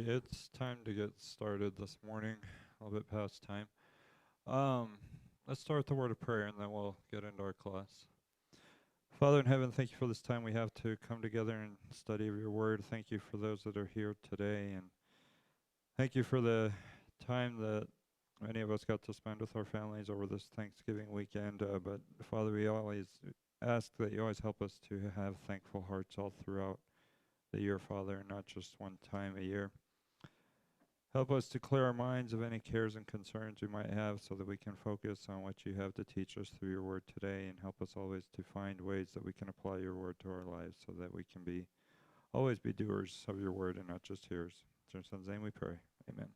right, it's time to get started this morning, a little bit past time. Um, let's start with the word of prayer and then we'll get into our class. Father in heaven, thank you for this time we have to come together and study of your word. Thank you for those that are here today, and thank you for the time that many of us got to spend with our families over this Thanksgiving weekend. But Father, we always ask that you always help us to have thankful hearts all throughout the year, Father, and not just one time a year. Help us to clear our minds of any cares and concerns we might have so that we can focus on what you have to teach us through your word today, and help us always to find ways that we can apply your word to our lives so that we can always be doers of your word and not just hearers. In your son's name we pray. Amen.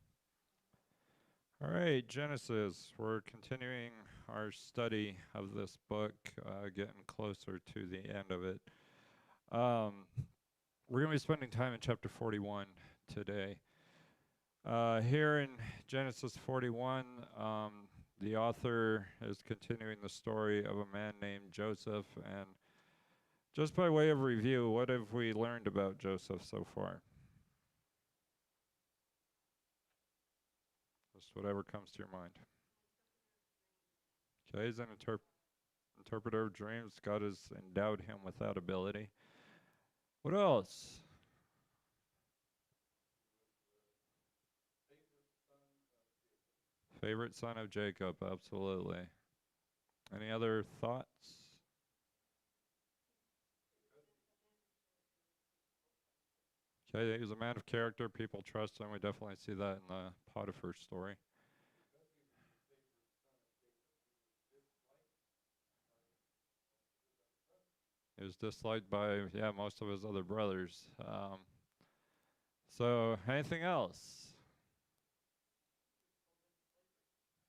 All right, Genesis. We're continuing our study of this book, getting closer to the end of it. We're going to be spending time in chapter 41 today. Here in Genesis 41, the author is continuing the story of a man named Joseph. And just by way of review, what have we learned about Joseph so far? Just whatever comes to your mind. Okay, he's an interpreter of dreams. God has endowed him with that ability. What else? Favorite son of Jacob, absolutely. Any other thoughts? Okay, he's a man of character. People trust him. We definitely see that in the Potiphar story. He was disliked by, most of his other brothers. So, anything else?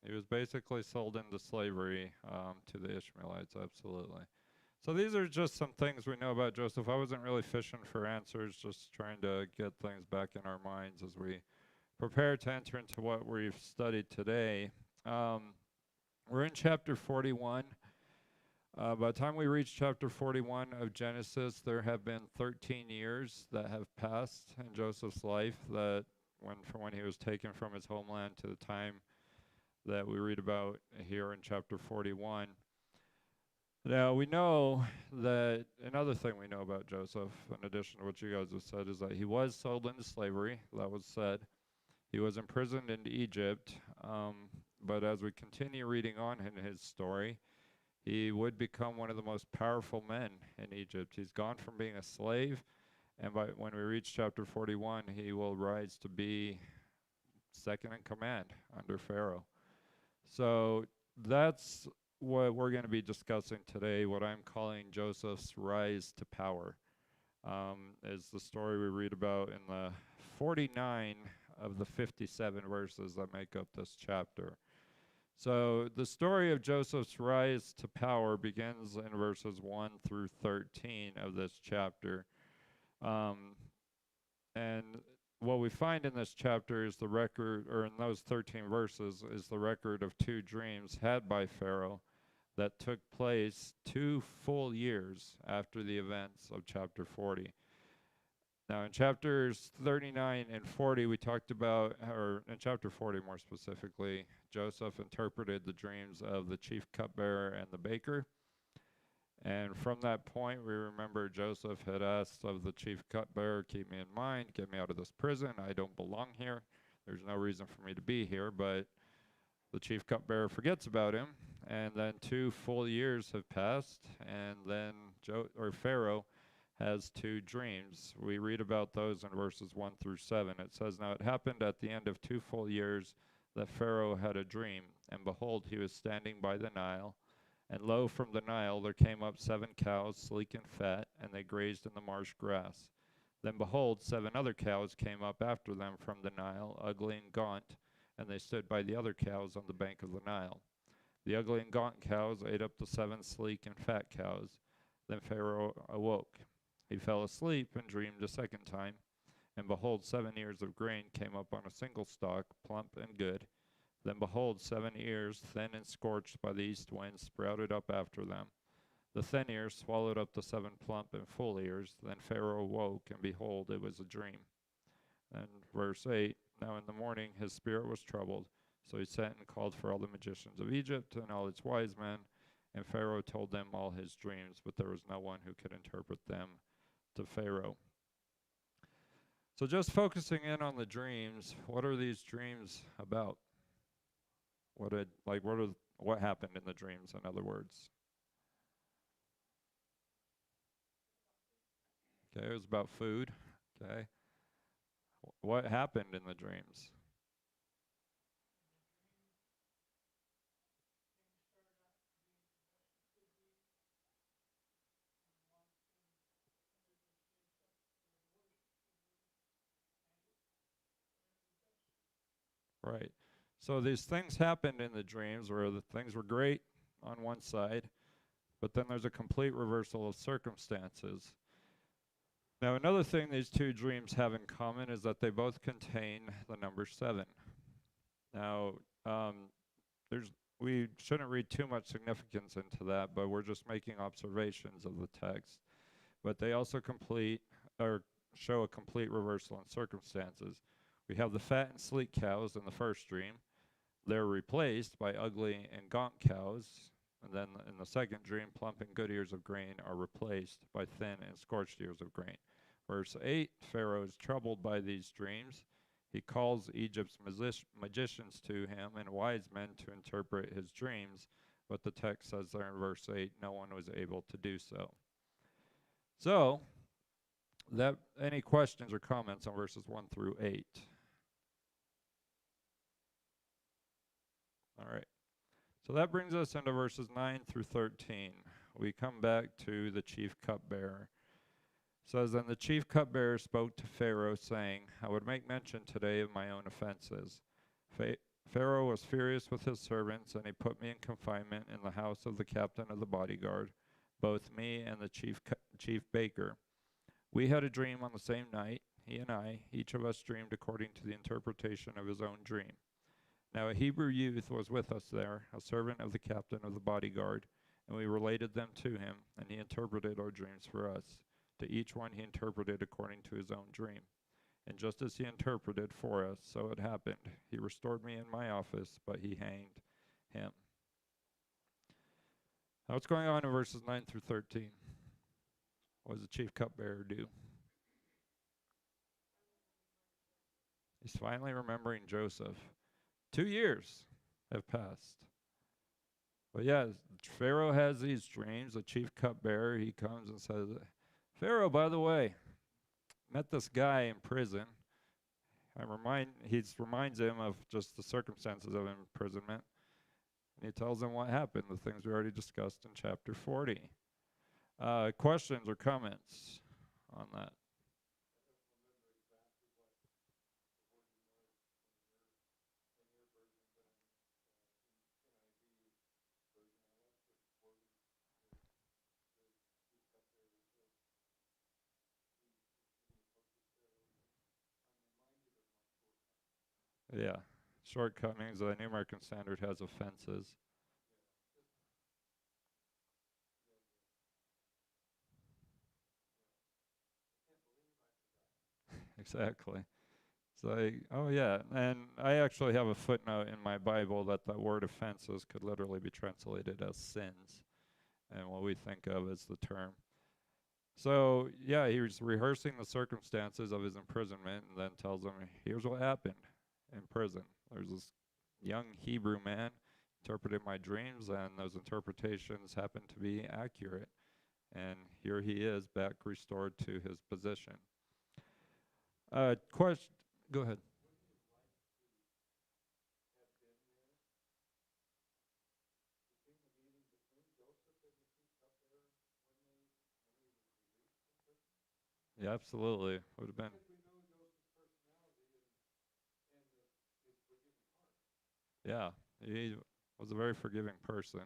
He was basically sold into slavery to the Ishmaelites, absolutely. So these are just some things we know about Joseph. I wasn't really fishing for answers, just trying to get things back in our minds as we prepare to enter into what we've studied today. We're in chapter 41. By the time we reach chapter 41 of Genesis, there have been 13 years that have passed in Joseph's life, from when he was taken from his homeland to the time that we read about here in chapter 41. Now, we know that another thing we know about Joseph, in addition to what you guys have said, is that he was sold into slavery. That was said. He was imprisoned in Egypt. But as we continue reading on in his story, he would become one of the most powerful men in Egypt. He's gone from being a slave, and when we reach chapter 41, he will rise to be second in command under Pharaoh. So that's what we're going to be discussing today, what I'm calling Joseph's rise to power. Is the story we read about in the 49 of the 57 verses that make up this chapter. So the story of Joseph's rise to power begins in verses 1 through 13 of this chapter. And what we find in this chapter is the record, or in those 13 verses, is the record of two dreams had by Pharaoh that took place 2 full years after the events of chapter 40. Now, in chapters 39 and 40, we talked about, or in chapter 40 more specifically, Joseph interpreted the dreams of the chief cupbearer and the baker. And from that point, we remember Joseph had asked of the chief cupbearer, keep me in mind, get me out of this prison. I don't belong here. There's no reason for me to be here. But the chief cupbearer forgets about him. And then 2 full years have passed. And then Pharaoh has 2 dreams. We read about those in verses 1 through 7. It says, now it happened at the end of 2 full years that Pharaoh had a dream. And behold, he was standing by the Nile. And lo, from the Nile there came up 7 cows, sleek and fat, and they grazed in the marsh grass. Then behold, 7 other cows came up after them from the Nile, ugly and gaunt, and they stood by the other cows on the bank of the Nile. The ugly and gaunt cows ate up the 7 sleek and fat cows. Then Pharaoh awoke. He fell asleep and dreamed a second time. And behold, 7 ears of grain came up on a single stalk, plump and good. Then behold, 7 ears, thin and scorched by the east wind, sprouted up after them. The thin ears swallowed up the 7 plump and full ears. Then Pharaoh awoke, and behold, it was a dream. And verse 8, now in the morning his spirit was troubled, so he sent and called for all the magicians of Egypt and all its wise men, and Pharaoh told them all his dreams, but there was no one who could interpret them to Pharaoh. So just focusing in on the dreams, what are these dreams about? What happened in the dreams, in other words? Okay, it was about food. Okay. What happened in the dreams? Right. So these things happened in the dreams where the things were great on one side, but then there's a complete reversal of circumstances. Now, another thing these two dreams have in common is that they both contain the number 7. Now, there's we shouldn't read too much significance into that, but we're just making observations of the text. But they also complete or show a complete reversal in circumstances. We have the fat and sleek cows in the first dream. They're replaced by ugly and gaunt cows. And then in the second dream, plump and good ears of grain are replaced by thin and scorched ears of grain. Verse 8, Pharaoh is troubled by these dreams. He calls Egypt's magicians to him and wise men to interpret his dreams, but the text says there in verse 8, no one was able to do so. So, any questions or comments on verses 1 through 8? All right. So that brings us into verses 9 through 13. We come back to the chief cupbearer. It says, then the chief cupbearer spoke to Pharaoh, saying, I would make mention today of my own offenses. Pharaoh was furious with his servants, and he put me in confinement in the house of the captain of the bodyguard, both me and the chief baker. We had a dream on the same night, he and I. Each of us dreamed according to the interpretation of his own dream. Now a Hebrew youth was with us there, a servant of the captain of the bodyguard, and we related them to him, and he interpreted our dreams for us. To each one he interpreted according to his own dream. And just as he interpreted for us, so it happened. He restored me in my office, but he hanged him. Now what's going on in verses 9 through 13? What does the chief cupbearer do? He's finally remembering Joseph. 2 years have passed. But yeah, Pharaoh has these dreams. The chief cupbearer, he comes and says, Pharaoh, by the way, met this guy in prison. He reminds him of just the circumstances of imprisonment. And he tells him what happened, the things we already discussed in chapter 40. Questions or comments on that? Yeah. Shortcomings. The New American Standard has offenses. Exactly. It's like, oh yeah. And I actually have a footnote in my Bible that the word offenses could literally be translated as sins, and what we think of as the term. So yeah, he was rehearsing the circumstances of his imprisonment and then tells them, here's what happened in prison. There's this young Hebrew man interpreted my dreams, and those interpretations happened to be accurate. And here he is back restored to his position. Question. Go ahead. Yeah, absolutely. Would have been. Yeah, he was a very forgiving person,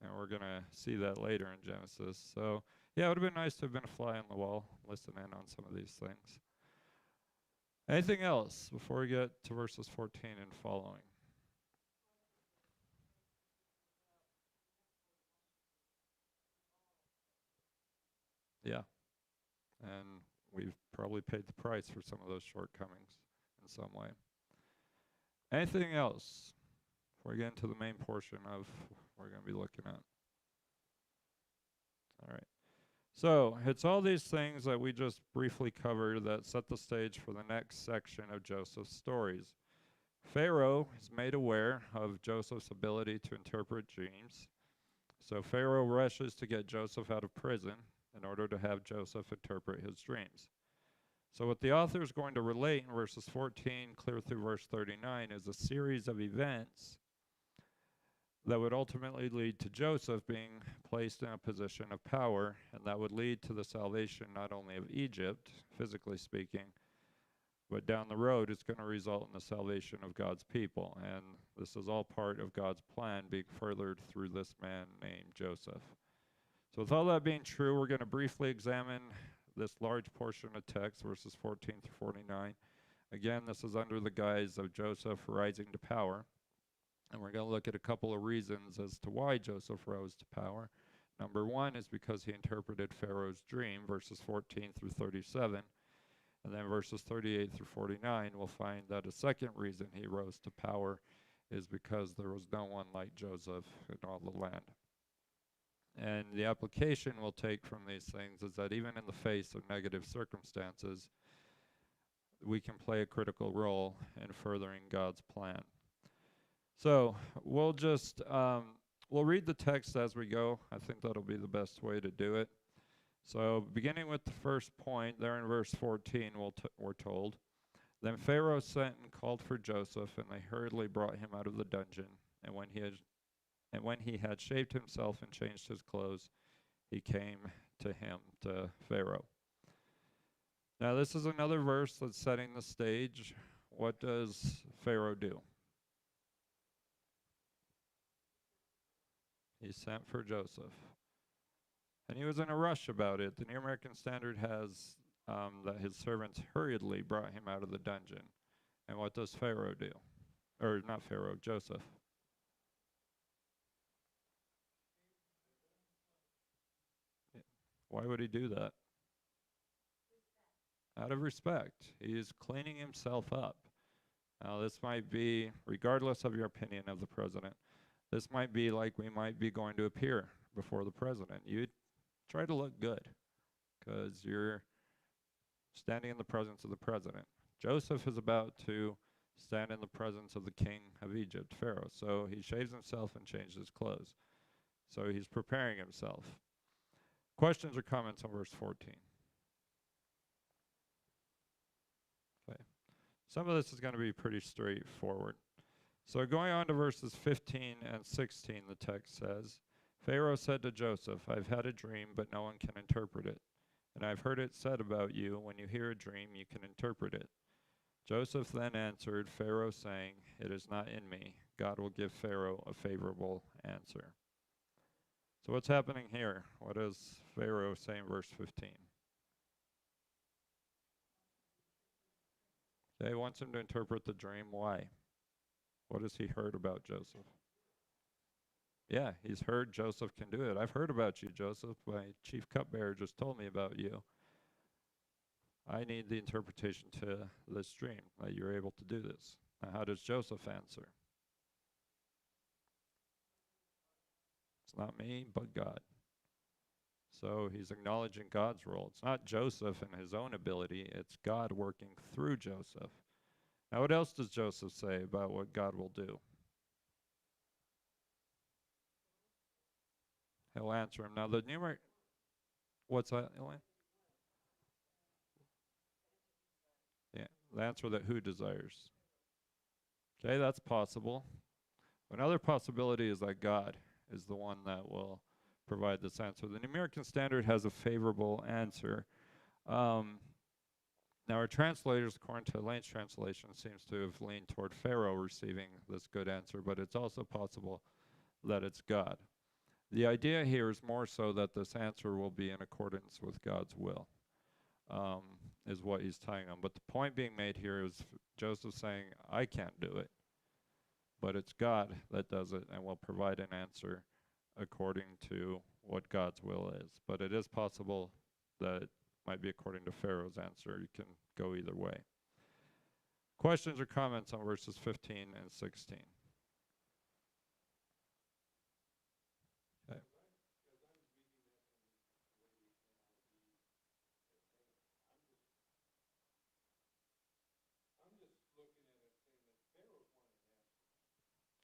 and we're going to see that later in Genesis. So, yeah, it would have been nice to have been a fly on the wall, listen in on some of these things. Anything else before we get to verses 14 and following? Yeah. And we've probably paid the price for some of those shortcomings in some way. Anything else before we get into the main portion of what we're going to be looking at? All right. So it's all these things that we just briefly covered that set the stage for the next section of Joseph's stories. Pharaoh is made aware of Joseph's ability to interpret dreams. So Pharaoh rushes to get Joseph out of prison in order to have Joseph interpret his dreams. So what the author is going to relate in verses 14 clear through verse 39 is a series of events that would ultimately lead to Joseph being placed in a position of power, and that would lead to the salvation not only of Egypt, physically speaking, but down the road it's going to result in the salvation of God's people. And this is all part of God's plan being furthered through this man named Joseph. So with all that being true, we're going to briefly examine this large portion of text, verses 14 through 49. Again, this is under the guise of Joseph rising to power. And we're going to look at a couple of reasons as to why Joseph rose to power. Number one is because he interpreted Pharaoh's dream, verses 14 through 37. And then verses 38 through 49, we'll find that a second reason he rose to power is because there was no one like Joseph in all the land. And the application we'll take from these things is that even in the face of negative circumstances, we can play a critical role in furthering God's plan. So we'll just, we'll read the text as we go. I think that'll be the best way to do it. So beginning with the first point, there in verse 14, we're told, Then Pharaoh sent and called for Joseph, and they hurriedly brought him out of the dungeon. And when he had shaved himself and changed his clothes, he came to Pharaoh. Now this is another verse that's setting the stage. What does Pharaoh do? He sent for Joseph. And he was in a rush about it. The New American Standard has that his servants hurriedly brought him out of the dungeon. And what does Pharaoh do? Or not Pharaoh, Joseph. Why would he do that? Out of respect. He's cleaning himself up. Now, this might be, regardless of your opinion of the president, this might be like we might be going to appear before the president. You try to look good because you're standing in the presence of the president. Joseph is about to stand in the presence of the king of Egypt, Pharaoh. So he shaves himself and changes his clothes. So he's preparing himself. Questions or comments on verse 14? Okay. Some of this is going to be pretty straightforward. So going on to verses 15 and 16, the text says, Pharaoh said to Joseph, I've had a dream, but no one can interpret it. And I've heard it said about you, when you hear a dream, you can interpret it. Joseph then answered Pharaoh, saying, It is not in me. God will give Pharaoh a favorable answer. So what's happening here? What does Pharaoh say in verse 15? Okay, he wants him to interpret the dream. Why? What has he heard about Joseph? Yeah, he's heard Joseph can do it. I've heard about you, Joseph. My chief cupbearer just told me about you. I need the interpretation to this dream, that you're able to do this. Now, how does Joseph answer? It's not me, but God. So he's acknowledging God's role. It's not Joseph and his own ability. It's God working through Joseph. Now, what else does Joseph say about what God will do? He'll answer him. Now, the numeric, what's that, Elaine? Yeah, the answer that who desires. Okay, that's possible. Another possibility is that God is the one that will provide this answer. The New American Standard has a favorable answer. Now, our translators, according to Elaine's translation, seems to have leaned toward Pharaoh receiving this good answer, but it's also possible that it's God. The idea here is more so that this answer will be in accordance with God's will, is what he's tying on. But the point being made here is Joseph saying, I can't do it, but it's God that does it and will provide an answer according to what God's will is. But it is possible that might be according to Pharaoh's answer. You can go either way. Questions or comments on verses 15 and 16? Okay.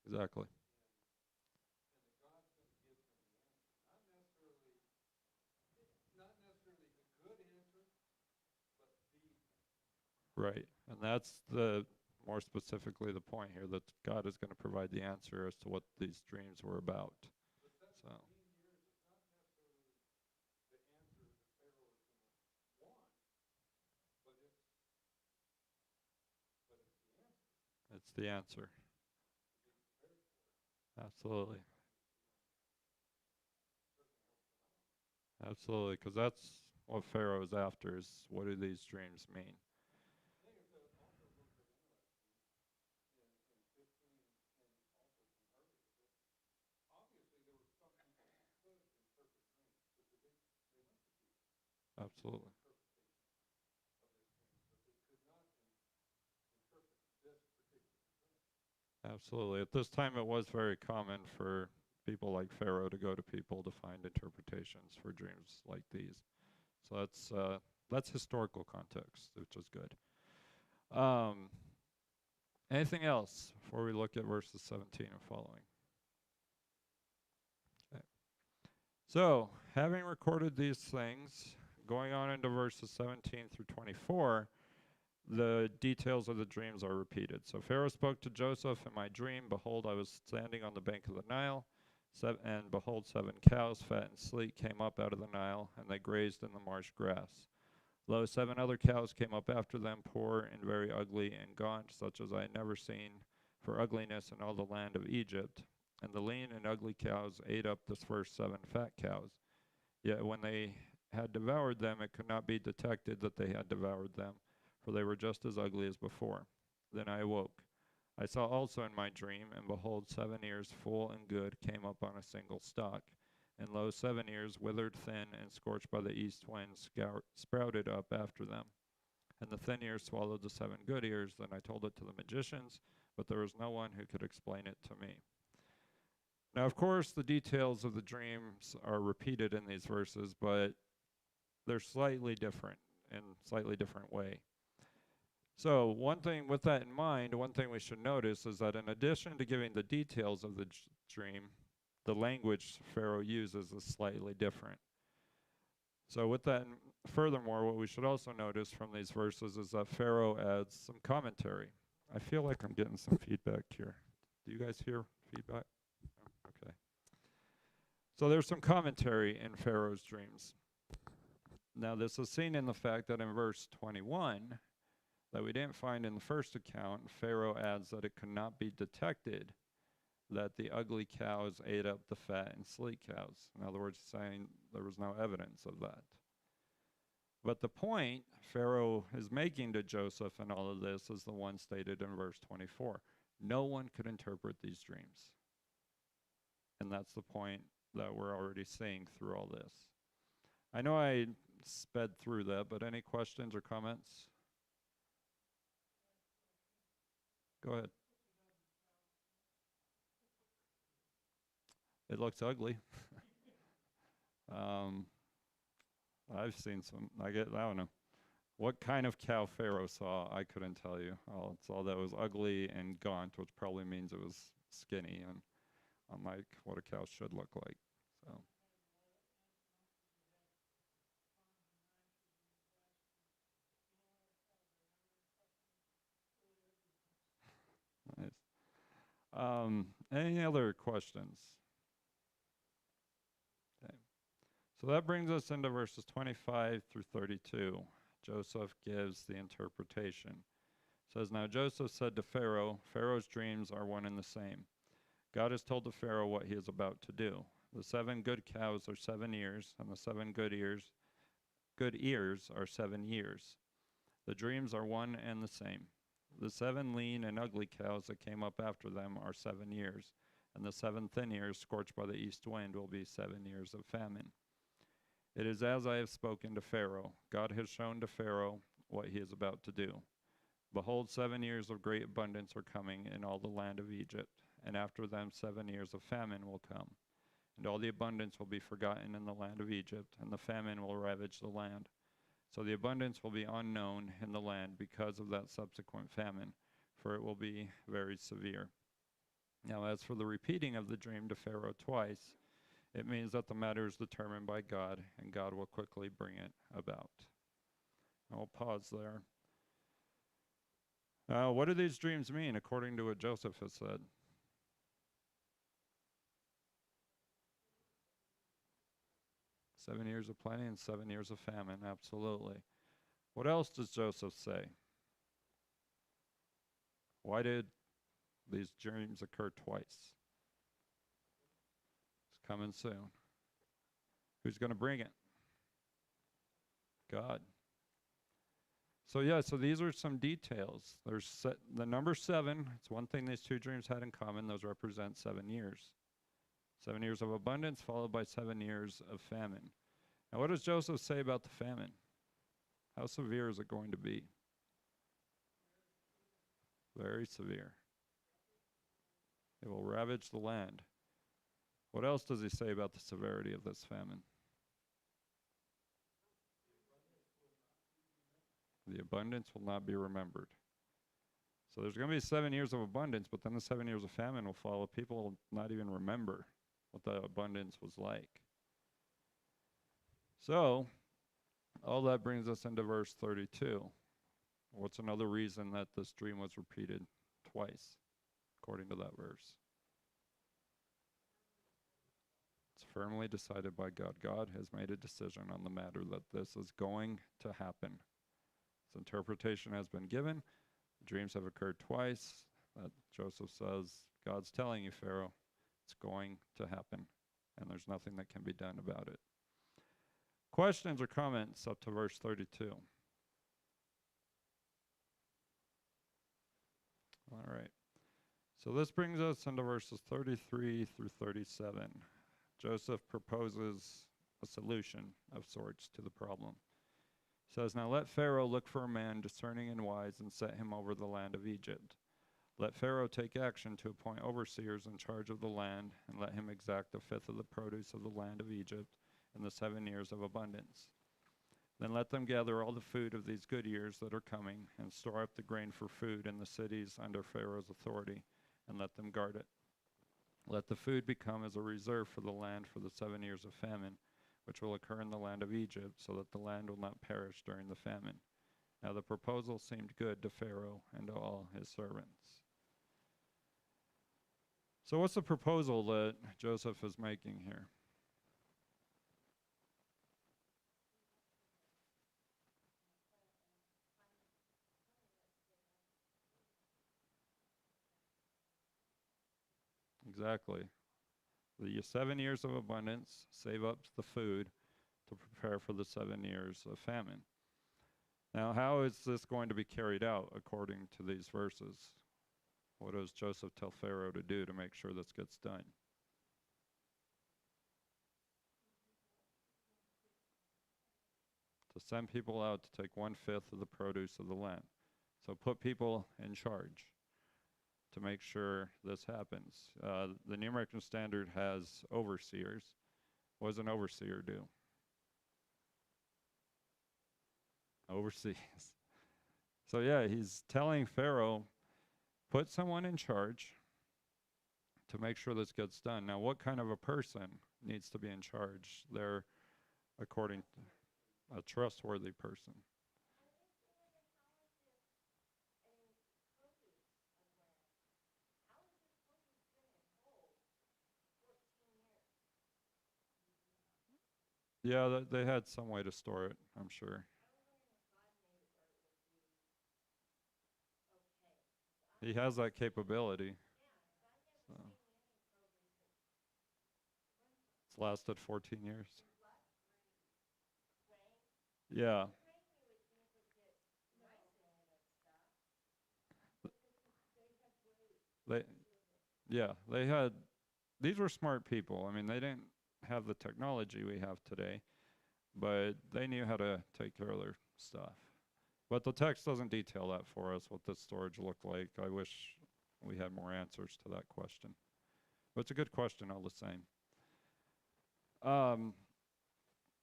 Exactly. Right. And that's the more specifically the point here, that God is going to provide the answer as to what these dreams were about. So it's the answer. Absolutely. Absolutely. Because that's what Pharaoh is after, is what do these dreams mean? Absolutely. Absolutely. At this time, it was very common for people like Pharaoh to go to people to find interpretations for dreams like these. So that's historical context, which is good. Um, Anything else before we look at verses 17 and following? Okay. So, having recorded these things, going on into verses 17 through 24, the details of the dreams are repeated. So Pharaoh spoke to Joseph in my dream. Behold, I was standing on the bank of the Nile, and behold, 7 cows, fat and sleek, came up out of the Nile, and they grazed in the marsh grass. Lo, 7 other cows came up after them, poor and very ugly and gaunt, such as I had never seen for ugliness in all the land of Egypt. And the lean and ugly cows ate up the first 7 fat cows. Yet when they had devoured them, it could not be detected that they had devoured them, for they were just as ugly as before. Then I awoke. I saw also in my dream, and behold, 7 ears full and good came up on a single stalk. And lo, 7 ears, withered, thin, and scorched by the east wind, sprouted up after them. And the thin ears swallowed the 7 good ears. Then I told it to the magicians, but there was no one who could explain it to me. Now, of course, the details of the dreams are repeated in these verses, but they're slightly different in slightly different way. So one thing with that in mind, one thing we should notice is that in addition to giving the details of the dream, the language Pharaoh uses is slightly different. So with that, furthermore, what we should also notice from these verses is that Pharaoh adds some commentary. I feel like I'm getting some feedback here. Do you guys hear feedback? Okay. So there's some commentary in Pharaoh's dreams. Now this is seen in the fact that in verse 21, that we didn't find in the first account, Pharaoh adds that it could not be detected that the ugly cows ate up the fat and sleek cows. In other words, saying there was no evidence of that. But the point Pharaoh is making to Joseph in all of this is the one stated in verse 24. No one could interpret these dreams. And that's the point that we're already seeing through all this. I know I sped through that, but any questions or comments? Go ahead. It looks ugly. I've seen some. I don't know. What kind of cow Pharaoh saw, I couldn't tell you. I saw that it was ugly and gaunt, which probably means it was skinny and unlike what a cow should look like. So, nice. Any other questions? Okay. So that brings us into verses 25 through 32. Joseph gives the interpretation. It says, Now Joseph said to Pharaoh, Pharaoh's dreams are one and the same. God has told to Pharaoh what he is about to do. The 7 good cows are 7 years, and the 7 good ears are 7 years. The dreams are one and the same. The 7 lean and ugly cows that came up after them are 7 years, and the 7 thin ears scorched by the east wind will be 7 years of famine. It is as I have spoken to Pharaoh. God has shown to Pharaoh what he is about to do. Behold, 7 years of great abundance are coming in all the land of Egypt, and after them 7 years of famine will come. And all the abundance will be forgotten in the land of Egypt, and the famine will ravage the land. So the abundance will be unknown in the land because of that subsequent famine, for it will be very severe. Now, as for the repeating of the dream to Pharaoh twice, it means that the matter is determined by God, and God will quickly bring it about. I'll pause there. What do these dreams mean according to what Joseph has said? Seven years of plenty and 7 years of famine, absolutely. What else does Joseph say? Why did these dreams occur twice? It's coming soon. Who's going to bring it? God. So these are some details. There's the number 7. It's one thing these two dreams had in common. Those represent 7 years. 7 years of abundance followed by 7 years of famine. Now, what does Joseph say about the famine? How severe is it going to be? Very severe. It will ravage the land. What else does he say about the severity of this famine? The abundance will not be remembered. So there's going to be 7 years of abundance, but then the 7 years of famine will follow. People will not even remember what the abundance was like. So all that brings us into verse 32. What's another reason that this dream was repeated twice, according to that verse? It's firmly decided by God. God has made a decision on the matter that this is going to happen. Its interpretation has been given. Dreams have occurred twice. Joseph says, God's telling you, Pharaoh, it's going to happen, and there's nothing that can be done about it. Questions or comments up to verse 32? All right. So this brings us into verses 33 through 37. Joseph proposes a solution of sorts to the problem. He says, now let Pharaoh look for a man discerning and wise and set him over the land of Egypt. Let Pharaoh take action to appoint overseers in charge of the land, and let him exact a fifth of the produce of the land of Egypt in the 7 years of abundance. Then let them gather all the food of these good years that are coming, and store up the grain for food in the cities under Pharaoh's authority, and let them guard it. Let the food become as a reserve for the land for the 7 years of famine, which will occur in the land of Egypt, so that the land will not perish during the famine. Now the proposal seemed good to Pharaoh and to all his servants. So what's the proposal that Joseph is making here? Exactly. The 7 years of abundance, save up the food to prepare for the 7 years of famine. Now, how is this going to be carried out according to these verses? What does Joseph tell Pharaoh to do to make sure this gets done? To send people out to take 1/5 of the produce of the land. So put people in charge to make sure this happens. The New American Standard has overseers. What does an overseer do? Oversees. So yeah, he's telling Pharaoh, put someone in charge to make sure this gets done. Now, what kind of a person needs to be in charge? They're, according to a trustworthy person. Yeah, they had some way to store it, I'm sure. He has that capability. So it's lasted 14 years. Yeah. They they had these were smart people. I mean, they didn't have the technology we have today, but they knew how to take care of their stuff. But the text doesn't detail that for us, what this storage looked like. I wish we had more answers to that question. But it's a good question all the same.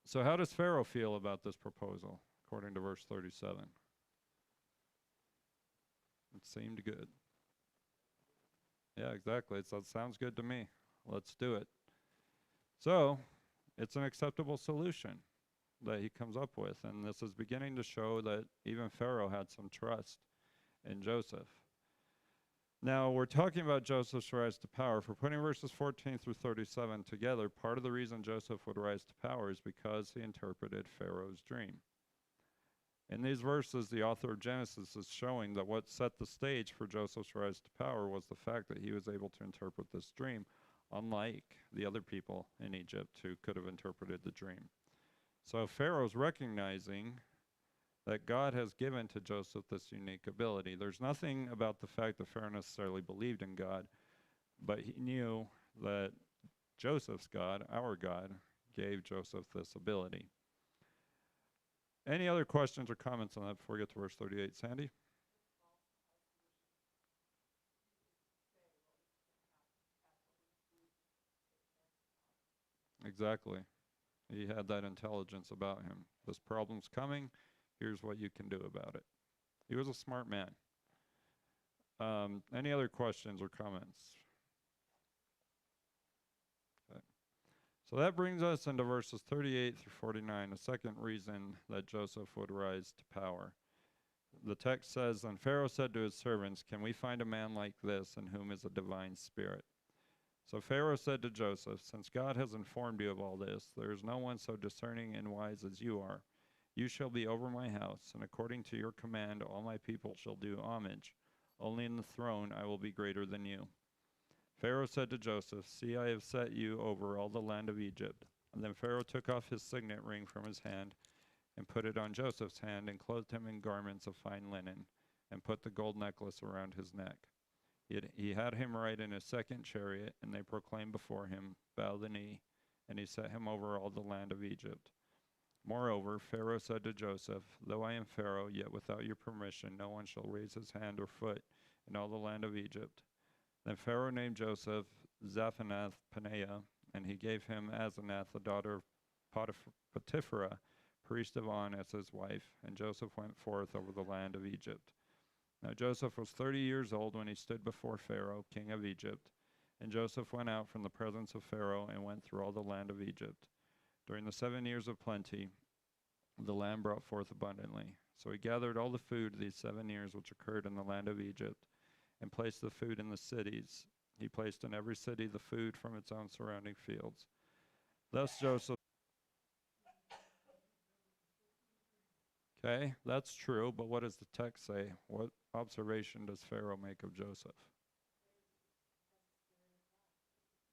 So how does Pharaoh feel about this proposal, according to verse 37? It seemed good. Yeah, exactly. That sounds good to me. Let's do it. So it's an acceptable solution that he comes up with. And this is beginning to show that even Pharaoh had some trust in Joseph. Now, we're talking about Joseph's rise to power. If we're putting verses 14 through 37 together, part of the reason Joseph would rise to power is because he interpreted Pharaoh's dream. In these verses, the author of Genesis is showing that what set the stage for Joseph's rise to power was the fact that he was able to interpret this dream, unlike the other people in Egypt who could have interpreted the dream. So Pharaoh's recognizing that God has given to Joseph this unique ability. There's nothing about the fact that Pharaoh necessarily believed in God, but he knew that Joseph's God, our God, gave Joseph this ability. Any other questions or comments on that before we get to verse 38, Sandy? Exactly. He had that intelligence about him. This problem's coming. Here's what you can do about it. He was a smart man. Any other questions or comments? Okay. So that brings us into verses 38 through 49, the second reason that Joseph would rise to power. The text says, "Then Pharaoh said to his servants, 'Can we find a man like this in whom is a divine spirit?' So Pharaoh said to Joseph, 'Since God has informed you of all this, there is no one so discerning and wise as you are. You shall be over my house, and according to your command all my people shall do homage. Only in the throne I will be greater than you.' Pharaoh said to Joseph, 'See, I have set you over all the land of Egypt.' And then Pharaoh took off his signet ring from his hand and put it on Joseph's hand and clothed him in garments of fine linen and put the gold necklace around his neck. He had him ride in a second chariot, and they proclaimed before him, 'Bow the knee,' and he set him over all the land of Egypt. Moreover, Pharaoh said to Joseph, 'Though I am Pharaoh, yet without your permission no one shall raise his hand or foot in all the land of Egypt.' Then Pharaoh named Joseph Zaphanath-Paneah, and he gave him Asenath, the daughter of Potipharah, priest of On, as his wife, and Joseph went forth over the land of Egypt. Now Joseph was 30 years old when he stood before Pharaoh, king of Egypt. And Joseph went out from the presence of Pharaoh and went through all the land of Egypt. During the 7 years of plenty, the land brought forth abundantly. So he gathered all the food these 7 years which occurred in the land of Egypt, and placed the food in the cities. He placed in every city the food from its own surrounding fields. Thus Joseph... Okay, that's true, but what does the text say? What observation does Pharaoh make of Joseph?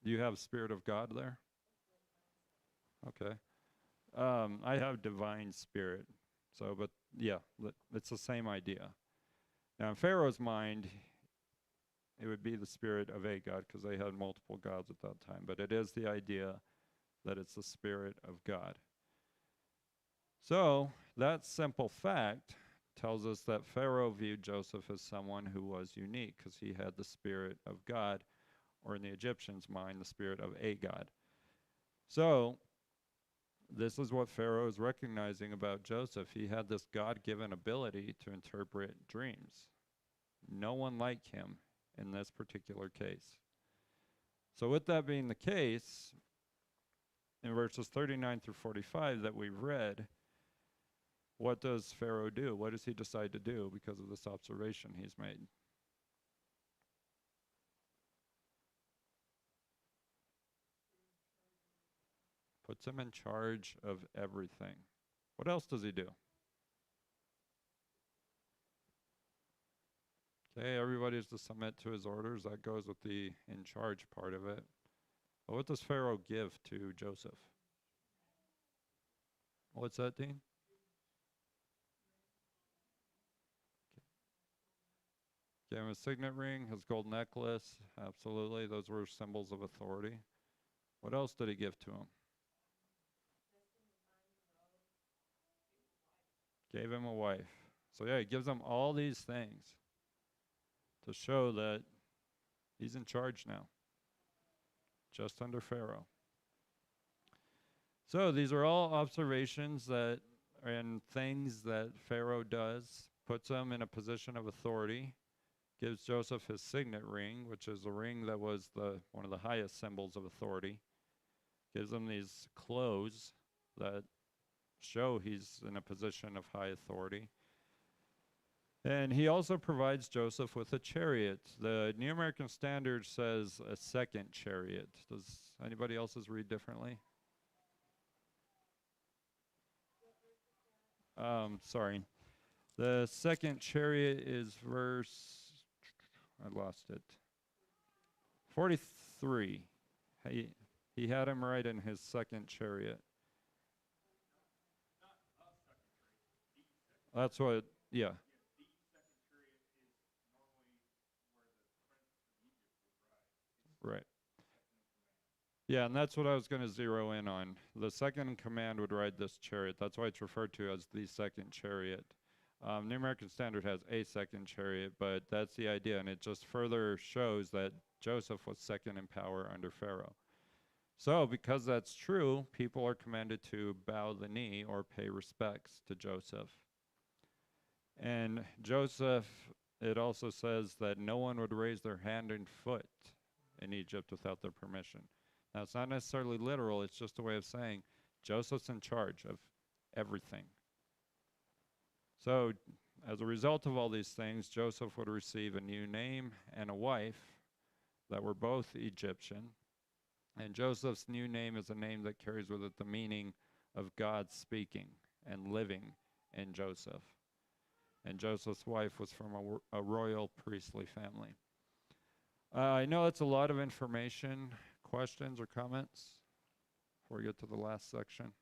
Do you have Spirit of God there? Okay. I have divine spirit. So, but yeah, it's the same idea. Now, in Pharaoh's mind, it would be the spirit of a god because they had multiple gods at that time. But it is the idea that it's the Spirit of God. So, that simple fact tells us that Pharaoh viewed Joseph as someone who was unique because he had the Spirit of God, or in the Egyptians' mind, the spirit of a god. So, this is what Pharaoh is recognizing about Joseph. He had this God-given ability to interpret dreams. No one like him in this particular case. So with that being the case, in verses 39 through 45 that we've read, what does Pharaoh do? What does he decide to do because of this observation he's made? Puts him in charge of everything. What else does he do? Okay, everybody's to submit to his orders. That goes with the in charge part of it. But what does Pharaoh give to Joseph? What's that, Dean? Gave him a signet ring, his gold necklace. Absolutely, those were symbols of authority. What else did he give to him? Gave him a wife. So yeah, he gives him all these things to show that he's in charge now, just under Pharaoh. So these are all observations that and things that Pharaoh does, puts him in a position of authority, gives Joseph his signet ring, which is a ring that was one of the highest symbols of authority, gives him these clothes that show he's in a position of high authority. And he also provides Joseph with a chariot. The New American Standard says a second chariot. Does anybody else's read differently? Sorry. The second chariot is I lost it. 43. He had him right in his second chariot. That's what, yeah. Right. Yeah, and that's what I was going to zero in on. The second in command would ride this chariot. That's why it's referred to as the second chariot. New American Standard has a second chariot, but that's the idea, and it just further shows that Joseph was second in power under Pharaoh. So, because that's true, people are commanded to bow the knee or pay respects to Joseph. And Joseph, it also says that no one would raise their hand and foot in Egypt without their permission. Now, it's not necessarily literal, it's just a way of saying Joseph's in charge of everything. So, as a result of all these things, Joseph would receive a new name and a wife that were both Egyptian. And Joseph's new name is a name that carries with it the meaning of God speaking and living in Joseph. And Joseph's wife was from a royal priestly family. I know that's a lot of information. Questions or comments before we get to the last section?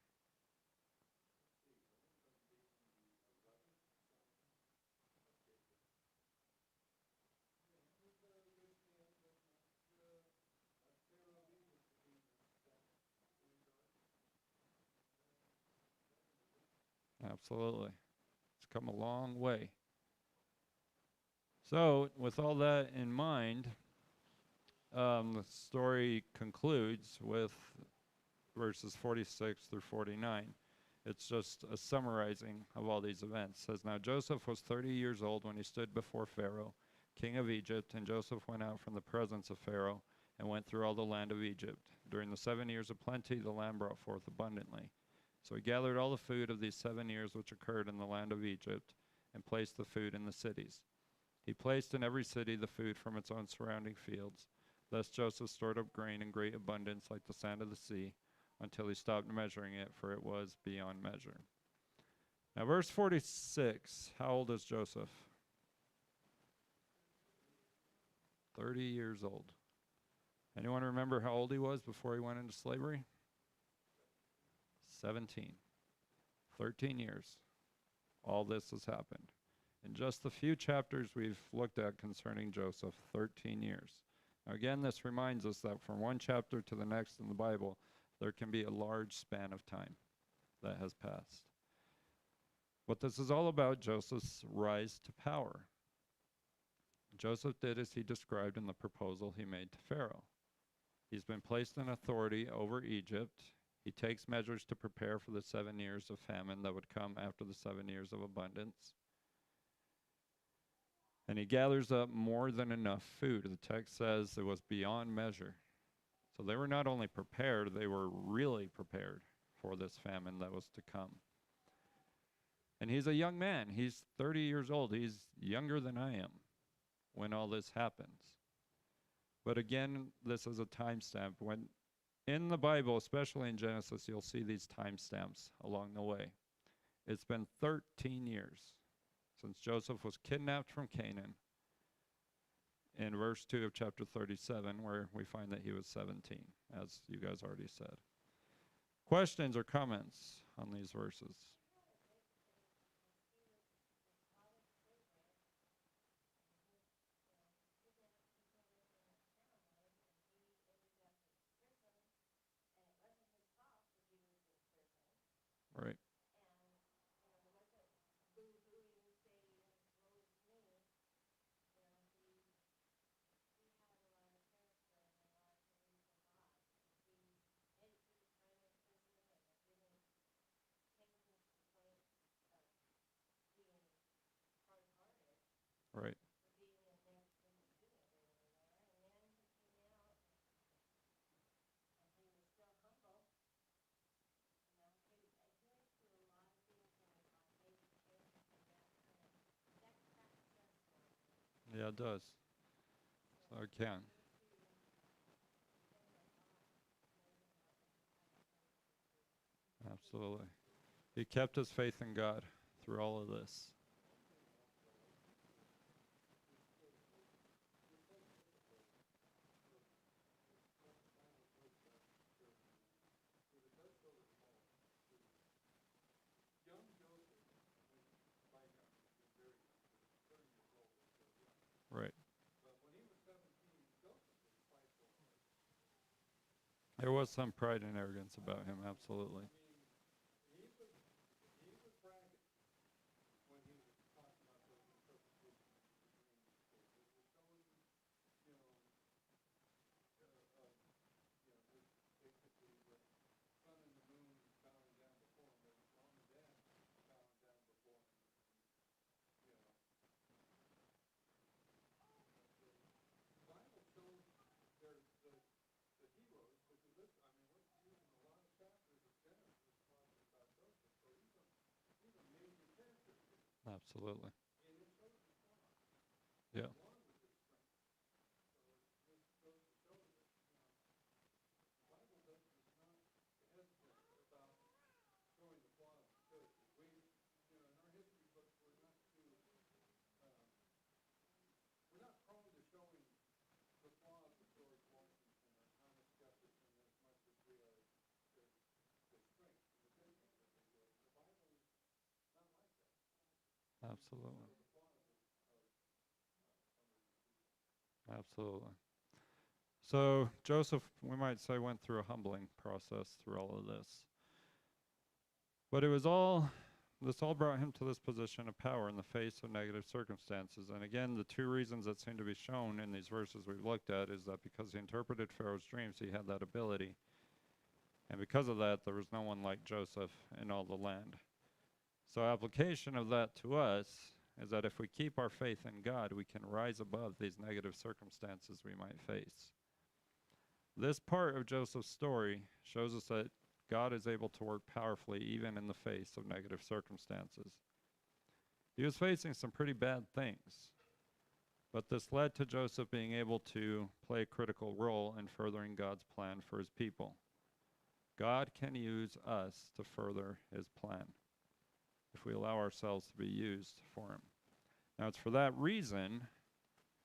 Absolutely. It's come a long way. So, with all that in mind, the story concludes with verses 46 through 49. It's just a summarizing of all these events. It says, now Joseph was 30 years old when he stood before Pharaoh, king of Egypt, and Joseph went out from the presence of Pharaoh and went through all the land of Egypt. During the 7 years of plenty, the land brought forth abundantly. So he gathered all the food of these 7 years which occurred in the land of Egypt and placed the food in the cities. He placed in every city the food from its own surrounding fields. Thus Joseph stored up grain in great abundance like the sand of the sea, until he stopped measuring it, for it was beyond measure. Now, verse 46, how old is Joseph? 30 years old. Anyone remember how old he was before he went into slavery? 17. 13 years. All this has happened. In just the few chapters we've looked at concerning Joseph, 13 years. Now again, this reminds us that from one chapter to the next in the Bible, there can be a large span of time that has passed. What this is all about, Joseph's rise to power. Joseph did as he described in the proposal he made to Pharaoh. He's been placed in authority over Egypt. He takes measures to prepare for the 7 years of famine that would come after the 7 years of abundance. And he gathers up more than enough food. The text says it was beyond measure. So they were not only prepared, they were really prepared for this famine that was to come. And he's a young man. He's 30 years old. He's younger than I am when all this happens. But again, this is a timestamp. When in the Bible, especially in Genesis, you'll see these timestamps along the way. It's been 13 years since Joseph was kidnapped from Canaan in verse 2 of chapter 37, where we find that he was 17, as you guys already said. Questions or comments on these verses? Right. Right. Yeah, it does. So it can. Absolutely. He kept his faith in God through all of this. Right. There was some pride and arrogance about him, absolutely. Absolutely. Yeah. Absolutely. Absolutely. So Joseph, we might say, went through a humbling process through all of this. But this all brought him to this position of power in the face of negative circumstances. And again, the two reasons that seem to be shown in these verses we've looked at is that because he interpreted Pharaoh's dreams, he had that ability. And because of that, there was no one like Joseph in all the land. So application of that to us is that if we keep our faith in God, we can rise above these negative circumstances we might face. This part of Joseph's story shows us that God is able to work powerfully even in the face of negative circumstances. He was facing some pretty bad things, but this led to Joseph being able to play a critical role in furthering God's plan for his people. God can use us to further his plan if we allow ourselves to be used for him. Now, it's for that reason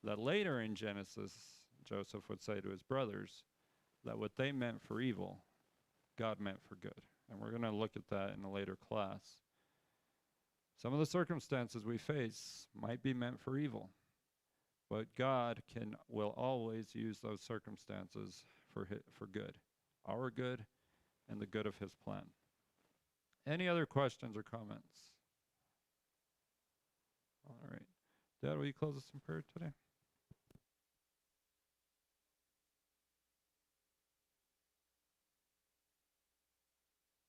that later in Genesis, Joseph would say to his brothers that what they meant for evil, God meant for good. And we're going to look at that in a later class. Some of the circumstances we face might be meant for evil, but God will always use those circumstances for good, our good and the good of his plan. Any other questions or comments? All right. Dad, will you close us in prayer today?